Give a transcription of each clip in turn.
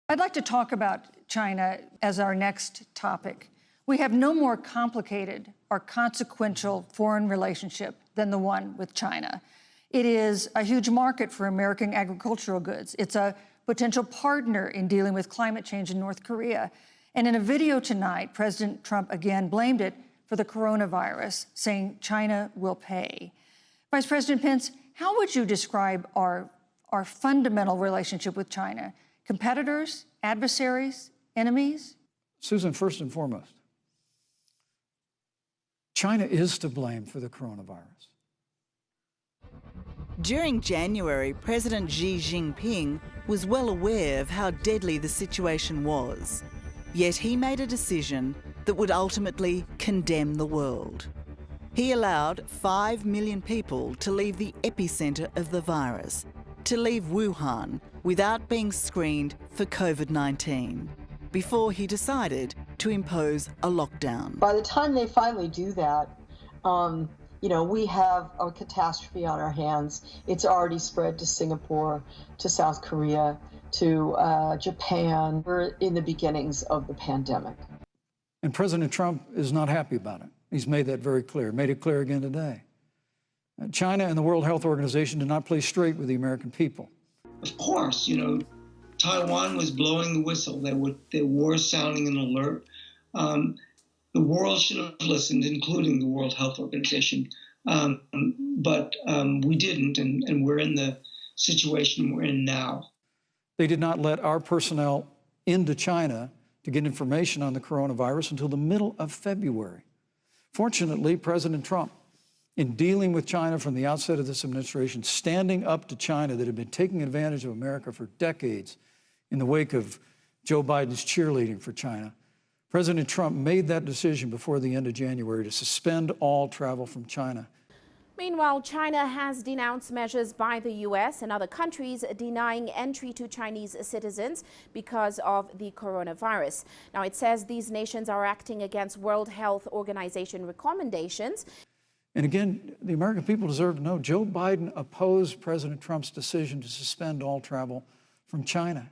I'd like to talk about China as our next topic. We have no more complicated or consequential foreign relationship than the one with China. It is a huge market for American agricultural goods. It's a potential partner in dealing with climate change in North Korea. And in a video tonight, President Trump again blamed it for the coronavirus, saying China will pay. Vice President Pence, how would you describe our fundamental relationship with China? Competitors, adversaries, enemies? Susan, first and foremost, China is to blame for the coronavirus. During January, President Xi Jinping was well aware of how deadly the situation was. Yet he made a decision that would ultimately condemn the world. He allowed 5 million people to leave the epicentre of the virus, to leave Wuhan without being screened for COVID-19, before he decided to impose a lockdown. By the time they finally do that, we have a catastrophe on our hands. It's already spread to Singapore, to South Korea, to Japan. We're in the beginnings of the pandemic. And President Trump is not happy about it. He's made that very clear, made it clear again today. China and the World Health Organization did not play straight with the American people. Of course, Taiwan was blowing the whistle. They were sounding an alert. The world should have listened, including the World Health Organization. But we didn't, and we're in the situation we're in now. They did not let our personnel into China to get information on the coronavirus until the middle of February. Fortunately, President Trump, in dealing with China from the outset of this administration, standing up to China that had been taking advantage of America for decades in the wake of Joe Biden's cheerleading for China, President Trump made that decision before the end of January to suspend all travel from China. Meanwhile, China has denounced measures by the U.S. and other countries denying entry to Chinese citizens because of the coronavirus. Now, it says these nations are acting against World Health Organization recommendations. And again, the American people deserve to know Joe Biden opposed President Trump's decision to suspend all travel from China.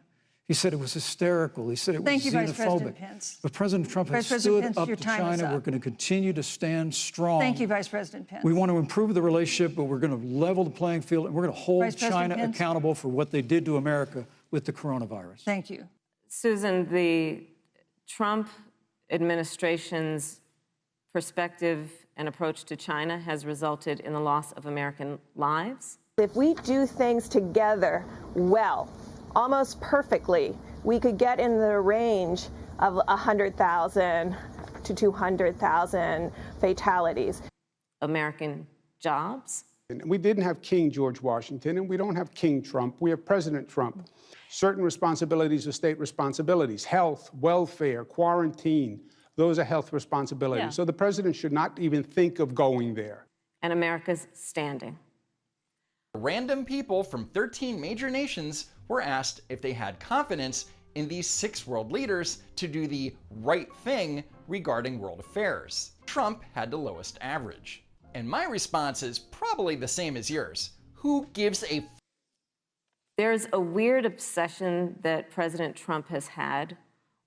He said it was hysterical. He said it was xenophobic. Vice President Pence. But President Trump has stood up to China. We're going to continue to stand strong. Thank you, Vice President Pence. We want to improve the relationship, but we're going to level the playing field, and we're going to hold China accountable for what they did to America with the coronavirus. Thank you. Susan, the Trump administration's perspective and approach to China has resulted in the loss of American lives. If we do things together well, almost perfectly, we could get in the range of 100,000 to 200,000 fatalities. American jobs. We didn't have King George Washington, and we don't have King Trump. We have President Trump. Certain responsibilities are state responsibilities. Health, welfare, quarantine, those are health responsibilities. Yeah. So the president should not even think of going there. And America's standing. Random people from 13 major nations were asked if they had confidence in these 6 world leaders to do the right thing regarding world affairs. Trump had the lowest average. And my response is probably the same as yours. Who gives a f? There's a weird obsession that President Trump has had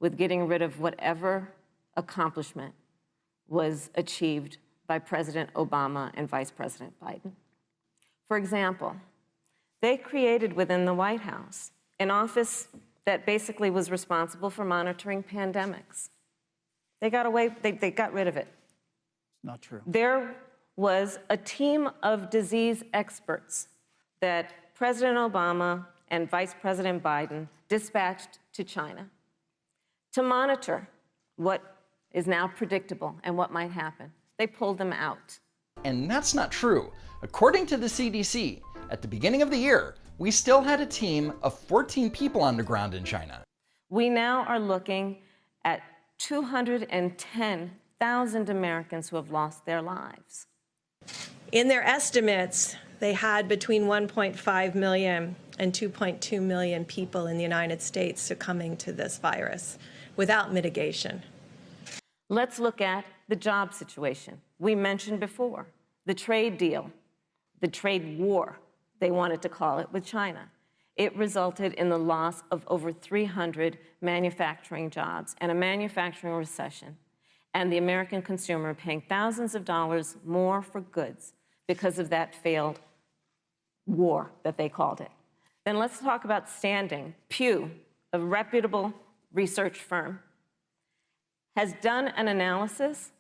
with getting rid of whatever accomplishment was achieved by President Obama and Vice President Biden. For example, they created within the White House an office that basically was responsible for monitoring pandemics. They got rid of it. Not true. There was a team of disease experts that President Obama and Vice President Biden dispatched to China to monitor what is now predictable and what might happen. They pulled them out. And that's not true. According to the CDC, at the beginning of the year, we still had a team of 14 people on the ground in China. We now are looking at 210,000 Americans who have lost their lives. In their estimates, they had between 1.5 million and 2.2 million people in the United States succumbing to this virus without mitigation. Let's look at the job situation. We mentioned before the trade deal, the trade war, they wanted to call it, with China. it resulted in the loss of over 300 manufacturing jobs and a manufacturing recession, and the American consumer paying thousands of dollars more for goods because of that failed war that they called it. Then let's talk about standing. Pew, a reputable research firm, has done an analysis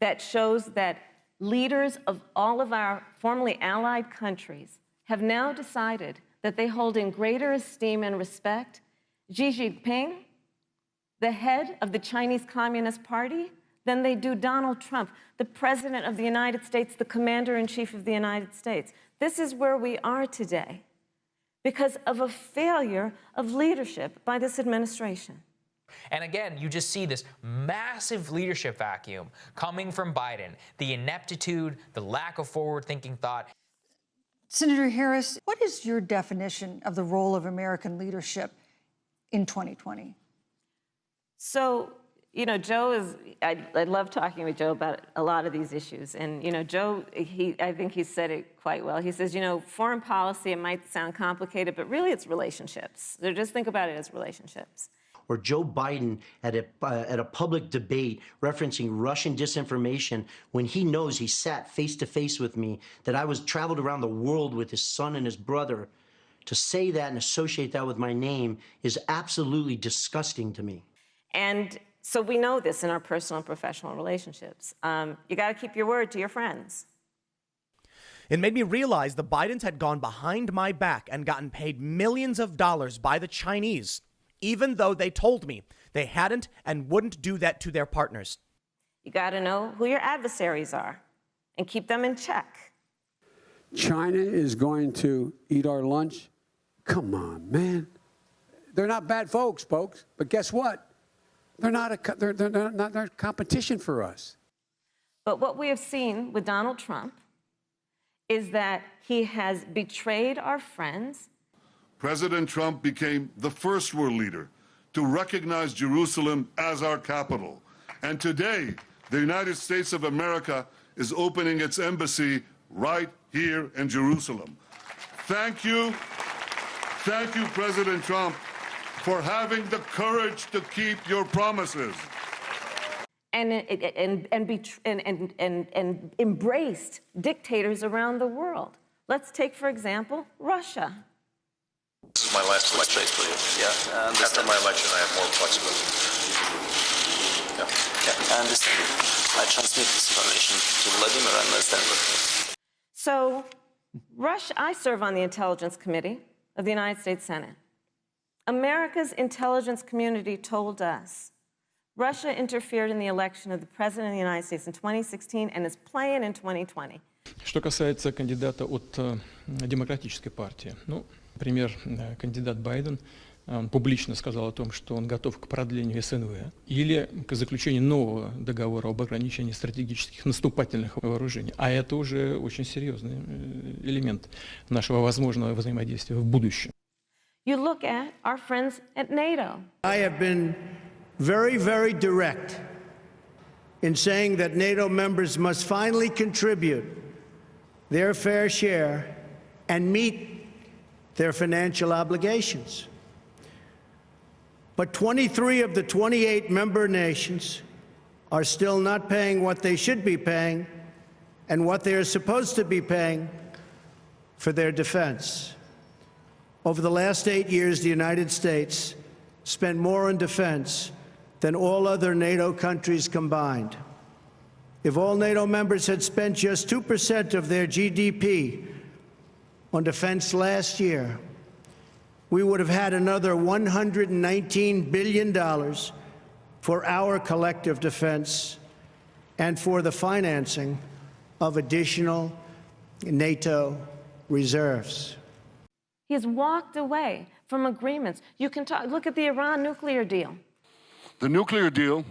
that shows that leaders of all of our formerly allied countries have now decided that they hold in greater esteem and respect Xi Jinping, the head of the Chinese Communist Party, than they do Donald Trump, the President of the United States, the Commander-in-Chief of the United States. This is where we are today because of a failure of leadership by this administration. And again, you just see this massive leadership vacuum coming from Biden, the ineptitude, the lack of forward-thinking thought. Senator Harris, what is your definition of the role of American leadership in 2020? So, you know, Joe is, I love talking with Joe about a lot of these issues. And, you know, Joe, I think he said it quite well. He says, you know, foreign policy, it might sound complicated, but really it's relationships. So just think about it as relationships. Or Joe Biden at a public debate referencing Russian disinformation when he knows he sat face to face with me, that I traveled around the world with his son and his brother. To say that and associate that with my name is absolutely disgusting to me. And so we know this in our personal and professional relationships. You got to keep your word to your friends. It made me realize the Bidens had gone behind my back and gotten paid millions of dollars by the Chinese, even though they told me they hadn't and wouldn't do that to their partners. You got to know who your adversaries are and keep them in check. China is going to eat our lunch? Come on, man. They're not bad folks, but guess what? They're not competition for us. But what we have seen with Donald Trump is that he has betrayed our friends. President Trump became the first world leader to recognize Jerusalem as our capital. And today, the United States of America is opening its embassy right here in Jerusalem. Thank you, President Trump, for having the courage to keep your promises. And embraced dictators around the world. Let's take, for example, Russia. This is my last election. Yeah. After my election, I have more flexibility. Yeah. I understand. I transmit this information to Vladimir and stand with me. So, Russia, I serve on the Intelligence Committee of the United States Senate. America's intelligence community told us Russia interfered in the election of the President of the United States in 2016 and is playing in 2020. Что касается кандидата от Демократической партии, ну, например, кандидат Байден, он публично сказал о том, что он готов к продлению СНВ или к заключению нового договора об ограничении стратегических наступательных вооружений. А это уже очень серьезный элемент нашего возможного взаимодействия в будущем. You look at our friends at NATO. I have been very, very direct in saying that NATO members must finally contribute their fair share and meet their financial obligations. But 23 of the 28 member nations are still not paying what they should be paying and what they are supposed to be paying for their defense. Over the last 8 years, the United States spent more on defense than all other NATO countries combined. If all NATO members had spent just 2% of their GDP on defense last year, we would have had another $119 billion for our collective defense and for the financing of additional NATO reserves. He has walked away from agreements. You can look at the Iran nuclear deal. The nuclear deal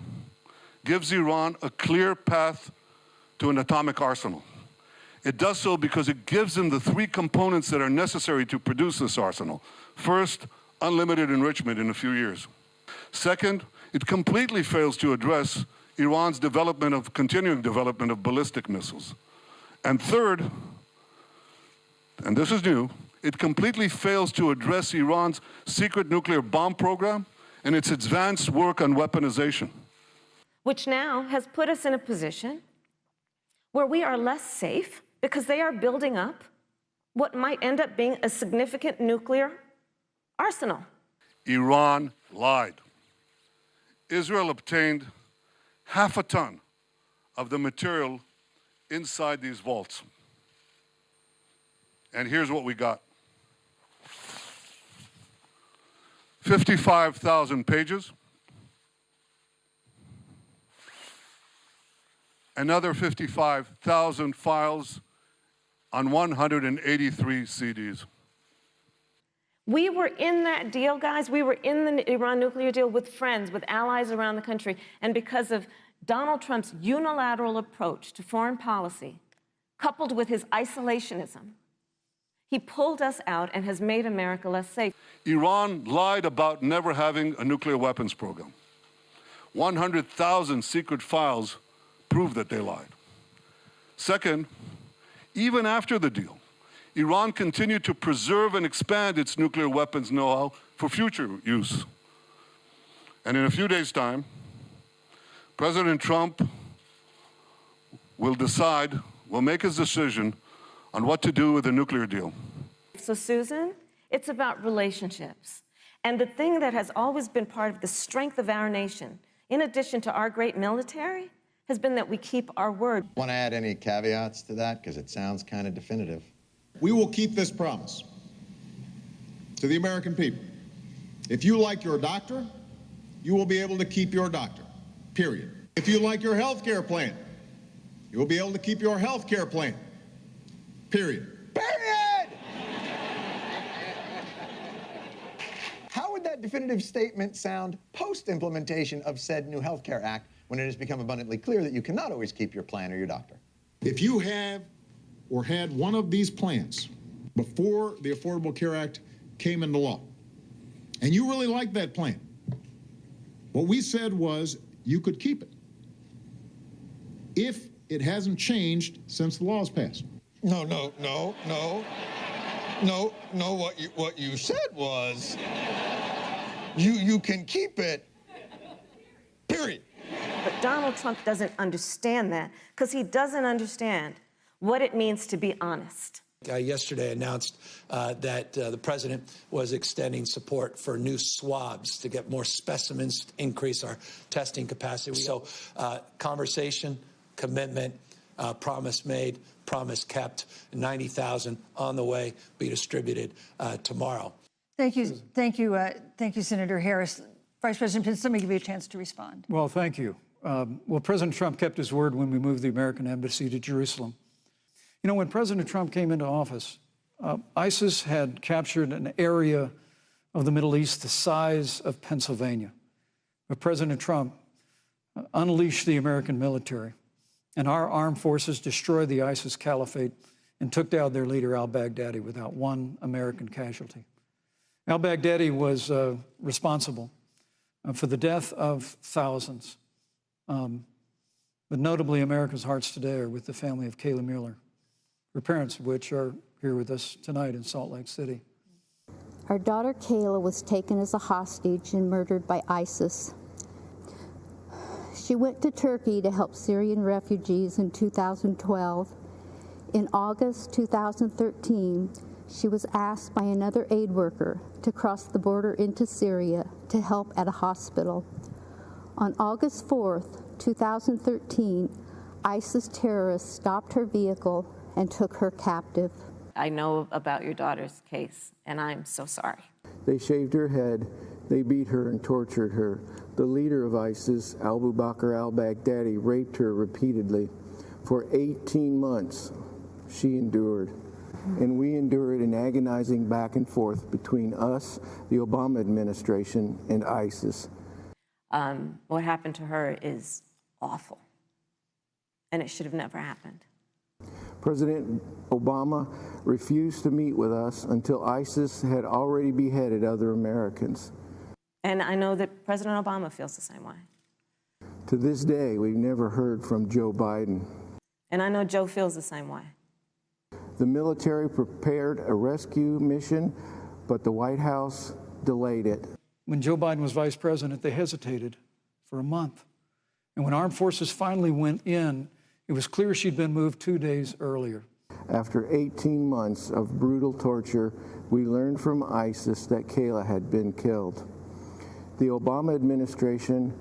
gives Iran a clear path to an atomic arsenal. It does so because it gives them the three components that are necessary to produce this arsenal. First, unlimited enrichment in a few years. Second, it completely fails to address Iran's continuing development of ballistic missiles. And third, and this is new, It completely fails to address Iran's secret nuclear bomb program and its advanced work on weaponization. Which now has put us in a position where we are less safe because they are building up what might end up being a significant nuclear arsenal. Iran lied. Israel obtained half a ton of the material inside these vaults. And here's what we got. 55,000 pages. Another 55,000 files on 183 CDs. We were in that deal, guys. We were in the Iran nuclear deal with friends, with allies around the country. And because of Donald Trump's unilateral approach to foreign policy, coupled with his isolationism, he pulled us out and has made America less safe. Iran lied about never having a nuclear weapons program. 100,000 secret files prove that they lied. Second, even after the deal, Iran continued to preserve and expand its nuclear weapons know-how for future use. And in a few days' time, President Trump will make his decision on what to do with the nuclear deal. So, Susan, it's about relationships. And the thing that has always been part of the strength of our nation, in addition to our great military, has been that we keep our word. Want to add any caveats to that? Because it sounds kind of definitive. We will keep this promise to the American people. If you like your doctor, you will be able to keep your doctor, period. If you like your health care plan, you will be able to keep your health care plan, period. Period! How would that definitive statement sound post-implementation of said new Health Care Act when it has become abundantly clear that you cannot always keep your plan or your doctor? If you have or had one of these plans before the Affordable Care Act came into law, and you really liked that plan, what we said was you could keep it if it hasn't changed since the law's passed. No. What you said was you can keep it, period. But Donald Trump doesn't understand that because he doesn't understand what it means to be honest. Yesterday announced that the president was extending support for new swabs to get more specimens, to increase our testing capacity. So conversation, commitment, promise made, promise kept, 90,000 on the way, be distributed tomorrow. Thank you, Senator Harris. Vice President Pence, let me give you a chance to respond. Well, thank you. Well, President Trump kept his word when we moved the American embassy to Jerusalem. You know, when President Trump came into office, ISIS had captured an area of the Middle East the size of Pennsylvania. But President Trump unleashed the American military, and our armed forces destroyed the ISIS caliphate and took down their leader, al-Baghdadi, without one American casualty. Al-Baghdadi was responsible for the death of thousands. But notably, America's hearts today are with the family of Kayla Mueller, her parents of which are here with us tonight in Salt Lake City. Our daughter Kayla was taken as a hostage and murdered by ISIS. She went to Turkey to help Syrian refugees in 2012. In August 2013, she was asked by another aid worker to cross the border into Syria to help at a hospital. On August 4th, 2013, ISIS terrorists stopped her vehicle and took her captive. I know about your daughter's case, and I'm so sorry. They shaved her head, they beat her and tortured her. The leader of ISIS, Abu Bakr al-Baghdadi, raped her repeatedly. For 18 months, she endured. And we endured an agonizing back and forth between us, the Obama administration, and ISIS. What happened to her is awful, and it should have never happened. President Obama refused to meet with us until ISIS had already beheaded other Americans. And I know that President Obama feels the same way. To this day, we've never heard from Joe Biden. And I know Joe feels the same way. The military prepared a rescue mission, but the White House delayed it. When Joe Biden was vice president, they hesitated for a month. And when armed forces finally went in, it was clear she'd been moved 2 days earlier. After 18 months of brutal torture, we learned from ISIS that Kayla had been killed. The Obama administration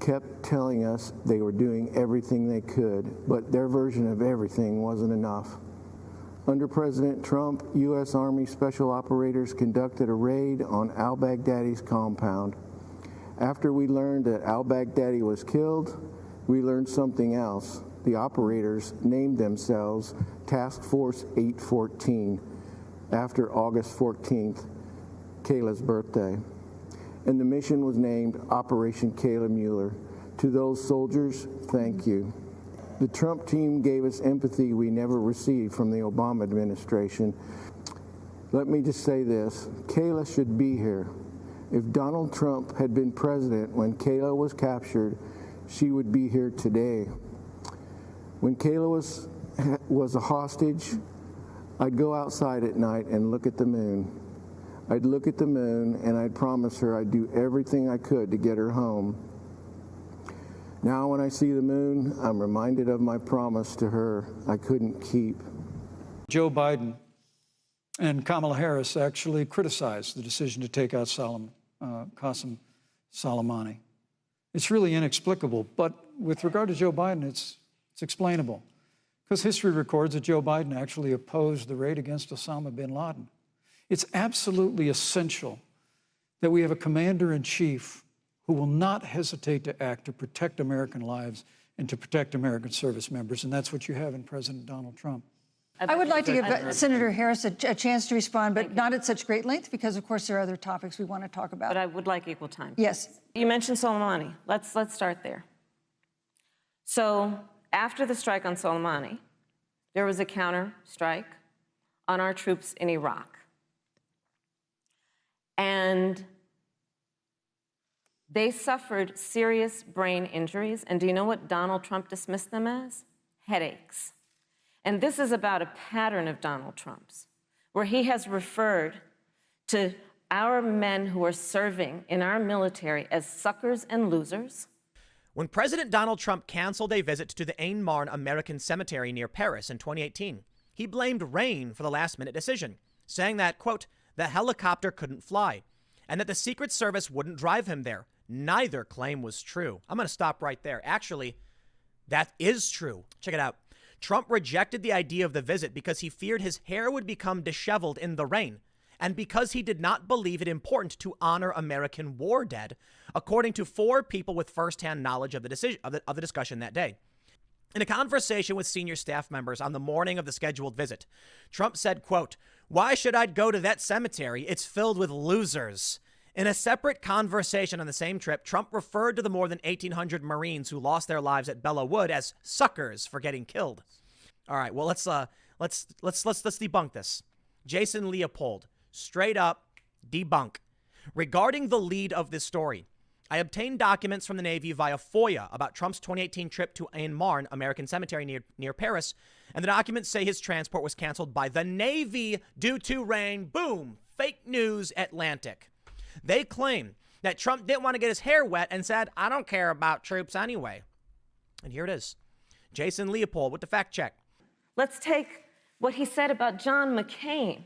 kept telling us they were doing everything they could, but their version of everything wasn't enough. Under President Trump, U.S. Army special operators conducted a raid on al-Baghdadi's compound. After we learned that al-Baghdadi was killed, we learned something else. The operators named themselves Task Force 814 after August 14th, Kayla's birthday. And the mission was named Operation Kayla Mueller. To those soldiers, thank you. The Trump team gave us empathy we never received from the Obama administration. Let me just say this, Kayla should be here. If Donald Trump had been president when Kayla was captured, she would be here today. When Kayla was a hostage, I'd go outside at night and look at the moon. I'd look at the moon and I'd promise her I'd do everything I could to get her home. Now when I see the moon, I'm reminded of my promise to her I couldn't keep. Joe Biden and Kamala Harris actually criticized the decision to take out Qasem Soleimani. It's really inexplicable, but with regard to Joe Biden, it's explainable. Because history records that Joe Biden actually opposed the raid against Osama bin Laden. It's absolutely essential that we have a commander-in-chief who will not hesitate to act to protect American lives and to protect American service members, and that's what you have in President Donald Trump. I would like to give Senator Harris a chance to respond, but not at such great length, because of course there are other topics we want to talk about. But I would like equal time. Yes. You mentioned Soleimani. Let's start there. So after the strike on Soleimani, there was a counter strike on our troops in Iraq. And they suffered serious brain injuries. And do you know what Donald Trump dismissed them as? Headaches. And this is about a pattern of Donald Trump's, where he has referred to our men who are serving in our military as suckers and losers. When President Donald Trump canceled a visit to the Ain Marne American Cemetery near Paris in 2018, he blamed rain for the last-minute decision, saying that, quote, the helicopter couldn't fly, and that the Secret Service wouldn't drive him there. Neither claim was true. I'm going to stop right there. Actually, that is true. Check it out. Trump rejected the idea of the visit because he feared his hair would become disheveled in the rain, and because he did not believe it important to honor American war dead, according to 4 people with firsthand knowledge of the decision of the discussion that day. In a conversation with senior staff members on the morning of the scheduled visit, Trump said, quote, why should I go to that cemetery? It's filled with losers. In a separate conversation on the same trip, Trump referred to the more than 1,800 Marines who lost their lives at Belleau Wood as suckers for getting killed. All right, well, let's debunk this. Jason Leopold, straight up debunk. Regarding the lead of this story, I obtained documents from the Navy via FOIA about Trump's 2018 trip to Ain Marne American Cemetery near Paris, and the documents say his transport was canceled by the Navy due to rain. Boom, fake news Atlantic. They claim that Trump didn't want to get his hair wet and said, I don't care about troops anyway. And here it is. Jason Leopold with the fact check. Let's take what he said about John McCain,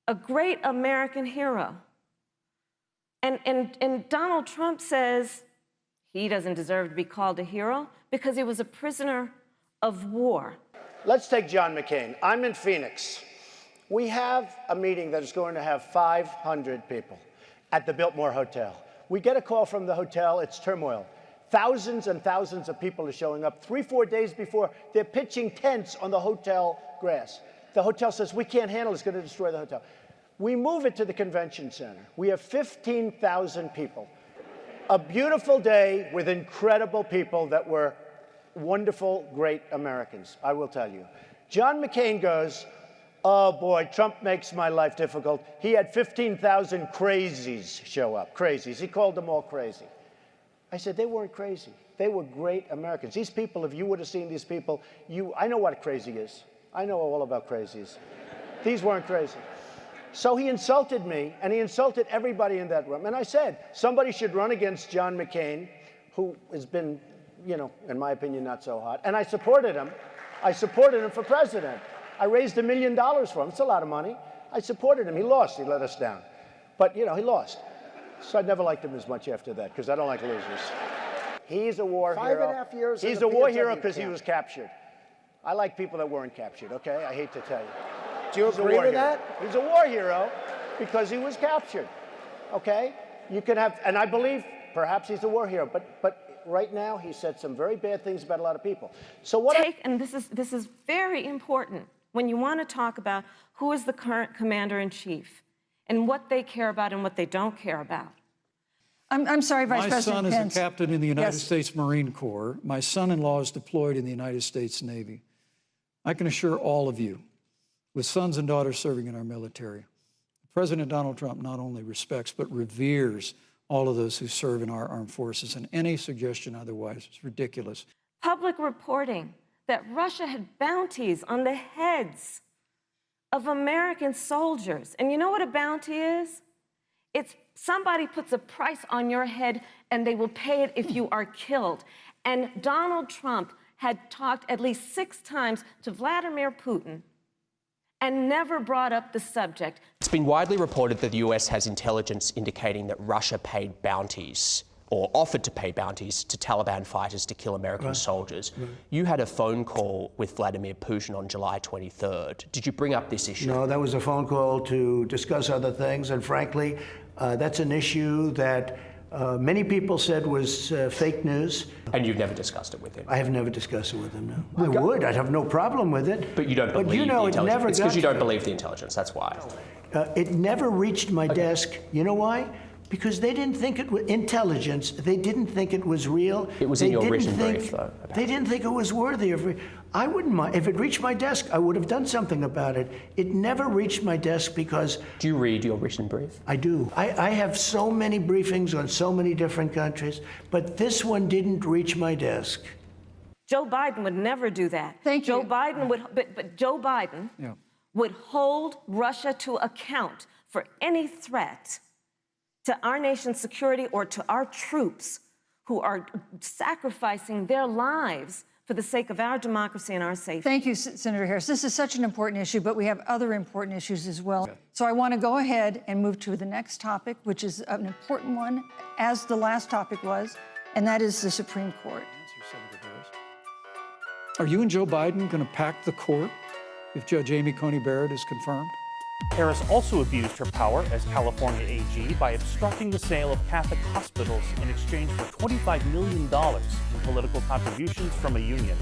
a great American hero. And Donald Trump says he doesn't deserve to be called a hero because he was a prisoner of war. Let's take John McCain. I'm in Phoenix. We have a meeting that is going to have 500 people at the Biltmore Hotel. We get a call from the hotel. It's turmoil. Thousands and thousands of people are showing up. 3-4 days before, they're pitching tents on the hotel grass. The hotel says, we can't handle it. It's going to destroy the hotel. We move it to the convention center. We have 15,000 people. A beautiful day with incredible people that were wonderful, great Americans, I will tell you. John McCain goes, oh boy, Trump makes my life difficult. He had 15,000 crazies show up, crazies. He called them all crazy. I said, they weren't crazy. They were great Americans. These people, if you would have seen these people, I know what crazy is. I know all about crazies. These weren't crazy. So he insulted me, and he insulted everybody in that room. And I said, somebody should run against John McCain, who has been, in my opinion, not so hot. And I supported him. I supported him for president. I raised $1 million for him. It's a lot of money. I supported him. He lost. He let us down. But, he lost. So I never liked him as much after that, because I don't like losers. He's a war hero. 5.5 years. He's a war hero because he was captured. I like people that weren't captured, okay? I hate to tell you. Do you agree with that? He's a war hero because he was captured, okay? You can have, and I believe perhaps he's a war hero, but right now he said some very bad things about a lot of people. So what? And this is very important when you want to talk about who is the current commander-in-chief and what they care about and what they don't care about. I'm sorry, Vice President My son Pence. is a captain in the United Yes. States Marine Corps. My son-in-law is deployed in the United States Navy. I can assure all of you, with sons and daughters serving in our military, President Donald Trump not only respects but reveres all of those who serve in our armed forces, and any suggestion otherwise is ridiculous. Public reporting that Russia had bounties on the heads of American soldiers. And you know what a bounty is? It's somebody puts a price on your head and they will pay it if you are killed. And Donald Trump had talked at least 6 times to Vladimir Putin and never brought up the subject. It's been widely reported that the US has intelligence indicating that Russia paid bounties or offered to pay bounties to Taliban fighters to kill American soldiers. You had a phone call with Vladimir Putin on July 23rd. Did you bring up this issue? No, that was a phone call to discuss other things, and frankly, that's an issue that many people said was fake news. And you've never discussed it with him? I have never discussed it with him, no. I would. I'd have no problem with it. But you don't believe the intelligence. it never It's because you don't believe the intelligence, that's why. It never reached my desk. You know why? Because they didn't think it was intelligence. They didn't think it was real. It was in your written brief, though. They didn't think it was worthy of. I wouldn't mind. If it reached my desk, I would have done something about it. It never reached my desk because. Do you read your written brief? I do. I have so many briefings on so many different countries, but this one didn't reach my desk. Joe Biden would never do that. Thank you. Joe Biden would, but Joe Biden would hold Russia to account for any threat to our nation's security or to our troops who are sacrificing their lives for the sake of our democracy and our safety. Thank you, Senator Harris. This is such an important issue, but we have other important issues as well. So I want to go ahead and move to the next topic, which is an important one, as the last topic was, and that is the Supreme Court. Are you and Joe Biden going to pack the court if Judge Amy Coney Barrett is confirmed? Harris also abused her power as California AG by obstructing the sale of Catholic hospitals in exchange for $25 million in political contributions from a union.